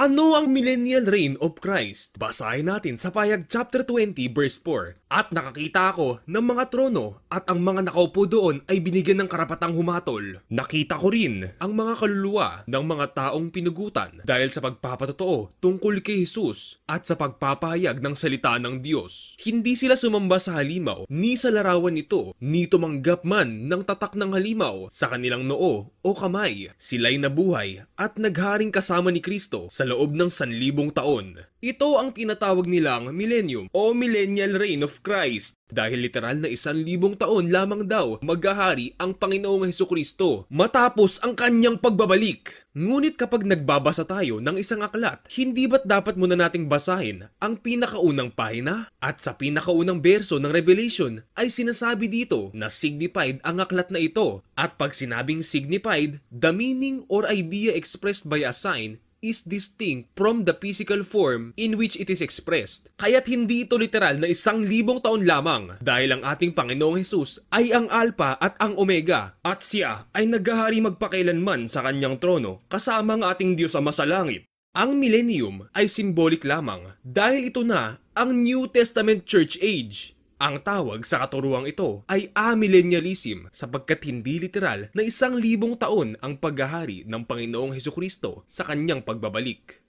Ano ang millennial reign of Christ? Basahin natin sa Pahayag chapter 20 verse 4. At nakakita ako ng mga trono at ang mga nakaupo doon ay binigyan ng karapatang humatol. Nakita ko rin ang mga kaluluwa ng mga taong pinugutan dahil sa pagpapatotoo tungkol kay Jesus at sa pagpapahayag ng salita ng Diyos. Hindi sila sumamba sa halimaw ni sa larawan nito, ni tumanggap man ng tatak ng halimaw sa kanilang noo o kamay. Sila'y nabuhay at nagharing kasama ni Kristo sa loob ng 1,000 taon. Ito ang tinatawag nilang millennium o millennial reign of Christ dahil literal na 1,000 taon lamang daw maghahari ang Panginoong Hesukristo matapos ang kanyang pagbabalik. Ngunit kapag nagbabasa tayo ng isang aklat, hindi ba't dapat muna nating basahin ang pinakaunang pahina? At sa pinakaunang berso ng Revelation ay sinasabi dito na signified ang aklat na ito. At pag sinabing signified, the meaning or idea expressed by a sign is distinct from the physical form in which it is expressed. Kaya't hindi ito literal na 1,000 taon lamang dahil ang ating Panginoong Hesus ay ang Alpha at ang Omega at siya ay naghahari magpakailanman sa kanyang trono kasama ang ating Diyos Ama sa langit. Ang millennium ay symbolic lamang dahil ito na ang New Testament Church Age. Ang tawag sa katuruang ito ay amillennialism sapagkat hindi literal na 1,000 taon ang paghahari ng Panginoong Hesukristo sa kanyang pagbabalik.